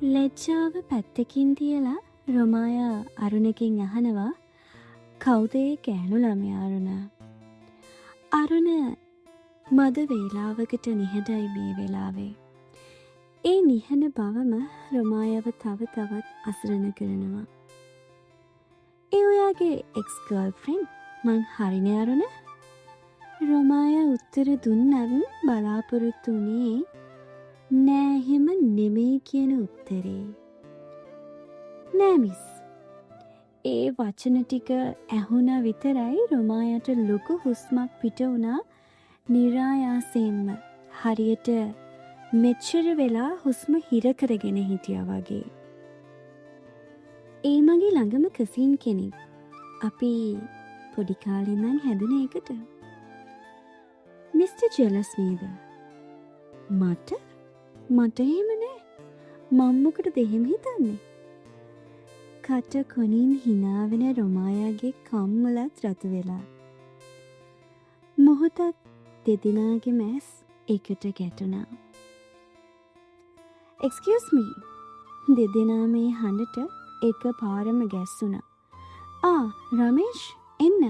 ලැජ්ජාව පැත්තකින් තියලා රොමායා අරුණකින් අහනවා කවුද ඒ ගෑනු ළමයා අරුණ? අරුණ මද වේලාවකට නිහඬයි මේ වෙලාවේ. ඒ නිහඬ බවම රොමායව තව තවත් අසරණ කරනවා. ඒ ඔයාගේ එක්ස් ගර්ල්ෆ්‍රෙන්ඩ් මං හරිනේ අරුණ? රොමායා උත්තර දුන්නත් බලාපොරොත්තු වුණේ නෑ එහෙම නෙමෙයි කියන උත්තරේ. නෑ මිස්. ඒ වචන ටික ඇහුණා විතරයි රොමායට ලොකු හුස්මක් පිට වුණා නිරායාසයෙන්ම. හරියට මෙච්චර වෙලා හුස්ම හිර කරගෙන හිටියා වගේ. ඒ මගේ ළඟම කසින් කෙනෙක්. අපි පොඩි කාලේ ඉඳන් හැදුන එකට. මිස්ටර් ජෙලස් නේද? මට එහෙම නෑ. මම මොකටද එහෙම හිතන්නේ? කට කොනින් හිනාවෙන රොමායාගේ කම්මලත් රතු වෙලා. මොහොතක් දෙදෙනාගේ මැස් එකට ගැටුණා. එක්ස්කියුස් මී. දෙදෙනා මේ හඬට එක පාරම ගැස්සුණා. රමේෂ් එන්න.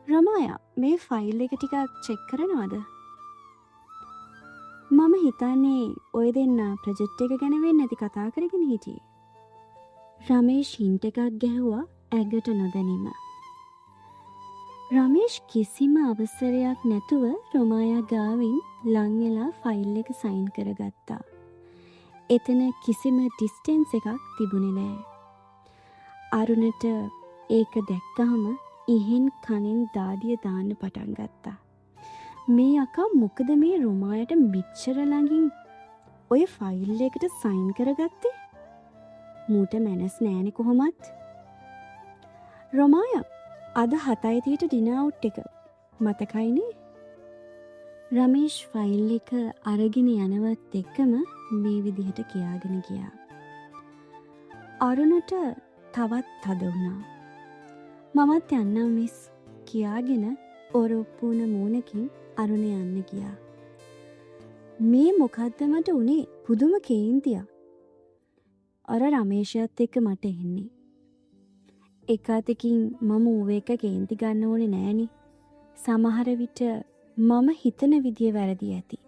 රොමායා මේ ෆයිල් එක ටිකක් චෙක් කරනවද? මම හිතන්නේ ඔය දෙන්න ප්‍රොජෙක්ට් එක ගැන වෙන්නේ නැති කතා කරගෙන හිටියේ. රමේෂ් හින්ට් එකක් ගැහුවා ඇඟට නොදැනීම. රමේෂ් කිසිම අවසරයක් නැතුව රොමායා ගාවින් ලං වෙලා ෆයිල් එක සයින් කරගත්තා. එතන කිසිම ඩිස්ටන්ස් එකක් තිබුණේ නෑ. අරුණට ඒක දැක්කහම ඉහෙන් කනෙන් දාඩිය දාන්න පටන් ගත්තා. මේ අකා මොකද මේ රොමායට මිච්චර ළඟින් ඔය ෆයිල් එකට සයින් කරගත්තේ? මූට මැනස් නෑනේ කොහොමත්. රොමායා අද 7:30ට ඩිනර් අවුට් එක මතකයිනේ? රමේෂ් ෆයිල් එක අරගෙන යනවත් එක්කම මේ විදිහට කියාගෙන ගියා. අරුණට තවත් තද වුණා. මමත් යන්නම් මිස් කියාගෙන ඔරොප්පුන මූණකින් අරුණ යන්න ගියා. මේ මොකද්ද මට උනේ? පුදුම කේන්තියක්. අර රමේෂයත් එක්ක මට එන්නේ. එක අතකින් මම ඌව එක කේන්ති ගන්න ඕනේ නෑනේ. සමහර විට මම හිතන විදිය වැරදි ඇති.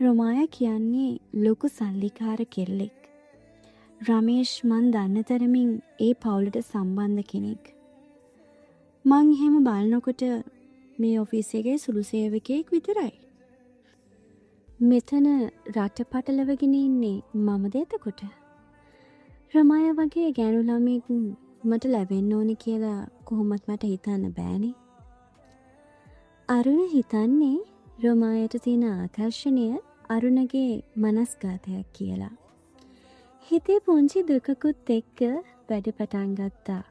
රොමායා කියන්නේ ලොකු සල්ලිකාර කෙල්ලෙක්. රමේෂ් මන් දන්න තරමින් ඒ පවුලට සම්බන්ධ කෙනෙක්. මං එහෙම බලනකොට මේ ඔෆිස් එකේ සුළු සේවකයෙක් විතරයි. මෙතන රට පටලවගෙන ඉන්නේ මමද එතකොට? රමායා වගේ ගෑනු ළමෙක් මට ලැබෙන්න ඕනේ කියලා කොහොමත් මට හිතන්න බෑනේ. අරුණ හිතන්නේ රොමායට තියෙන ආකර්ෂණය අරුණගේ මනස්ගතයක් කියලා. හිතේ පුංචි දුකකුත් එක්ක වැඩ පටන් ගත්තා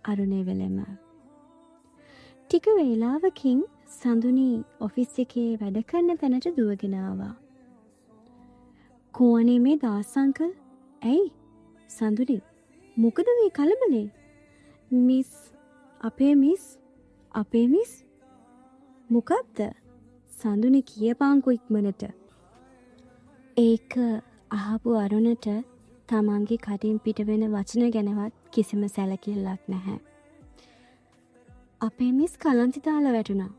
අරුණේ වෙලෙම. ටික වේලාවකින් සඳුනි ඔෆිස් එකේ වැඩ කරන තැනට දුවගෙන ආවා. "කොහොනේ මේ දාස් අංකල්? ඇයි? සඳුනි මොකද මේ කලබලේ?" "මිස්, අපේ මිස්." "මොකක්ද?" "සඳුනි කියපංකෝ ඉක්මනට." ඒක අහපු අරුණට තමන්ගේ කටින් පිට වෙන වචන ගැනවත් කිසිම සැලකිල්ලක් නැහැ. "අපේ මිස් කලන්ති දාලා වැටුණා."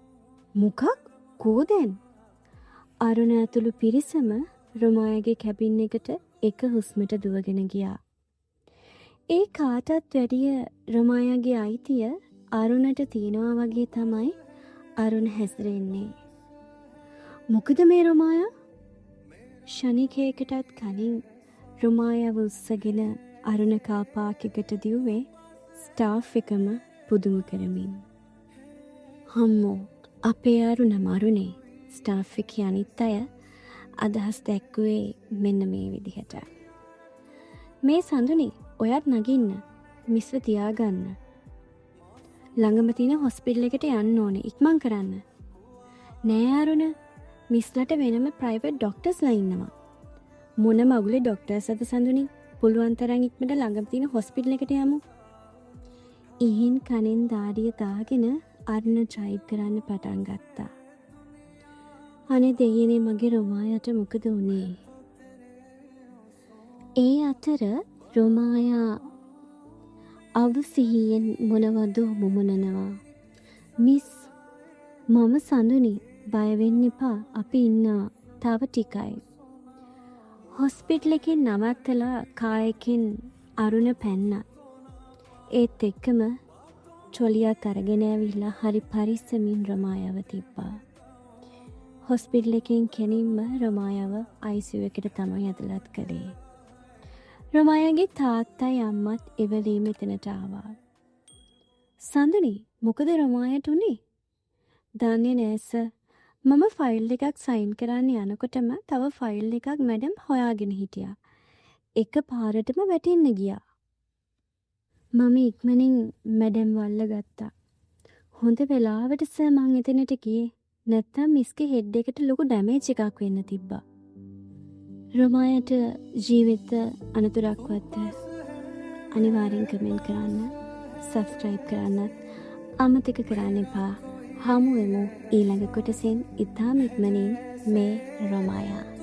"මොකක්? කෝදෙන්?" අරුණ ඇතුළු පිරිසම රොමායාගේ කැබින් එකට එක හුස්මට දුවගෙන ගියා. ඒ කාටත් වැඩිය රොමායාගේ අයිතිය අරුණට තියෙනවා වගේ තමයි අරුණ හැසිරෙන්නේ. "මොකද මේ රොමායා?" ෂණිකයකටත් කලින් රොමායාව උස්සගෙන අරුණ කාපාකෙකට දිව්වේ ස්ටාෆ් එකම පුදුම කරමින්. "හම්මෝ අපේ අරුණ මරුනේ." ස්ටාෆ් එකේ අනිත් අය අදහස් දැක්කුවේ මෙන්න මේ විදිහට. "මේ සඳුනි ඔයත් නගින්න. මිස්ව තියාගන්න. ළඟම තියෙන හොස්පිටල් එකට යන්න ඕනේ. ඉක්මන් කරන්න." "නෑ අරුණ, මිස්ලට වෙනම ප්‍රයිවට් ඩොක්ටර්ස්ලා ඉන්නවා." "මොන මගුලේ ඩොක්ටර්ස්ද සඳුනි? පුළුවන් තරම් ඉක්මනට ළඟම තියෙන හොස්පිටල් එකට යමු." ඉහින් කනෙන් දාඩිය දාගෙන අරුණ ඩ්‍රයිව් කරන්න පටන් ගත්තා. අනේ දෙයියනේ මගේ රොමායාට මොකද වුනේ? ඒ අතර රොමායා අවසිහියෙන් මොනවදෝ මුමුණනවා. මිස් මම සඳුනි බය වෙන්න එපා අපි ඉන්නවා තව ටිකයි. හොස්පිටල් එකෙන් නවත්තලා කායකින් අරුණ පැන්නා. ඒත් එක්කම ට්‍රොලියක් අරගෙන ඇවිල්ලා හරි පරිස්සමින් රොමායව තිබ්බා. හොස්පිටල් එකෙන් කෙනින්ම රොමායව ICU එකට තමයි ඇදලත් කළේ. රොමායගේ තාත්තයි අම්මත් එවලීම එතනට ආවා. සඳුනි මොකද රොමායට උනේ? දන්නේ නෑ සර්. මම ෆයිල් එකක් සයින් කරන්න යනකොටම තව ෆයිල් එකක් මැඩම් හොයාගෙන හිටියා. එක පාරටම වැටෙන්න ගියා. මම ඉක්මනින් මැඩම් වල්ල ගත්තා. හොඳ වෙලාවට සර් මං එතනට ගියේ. නැත්තම් මිස්ගේ හෙඩ් එකට ලොකු ඩැමේජ් එකක් වෙන්න තිබ්බා. රොමායට ජීවිත අනතුරක්වත් අනිවාර්යෙන් කමෙන්ට් කරන්න, සබ්ස්ක්‍රයිබ් කරන්නත් අමතක කරන්න එපා. හමු වෙමු ඊළඟ කොටසෙන් ඉතාම ඉක්මනින් මේ රොමායා.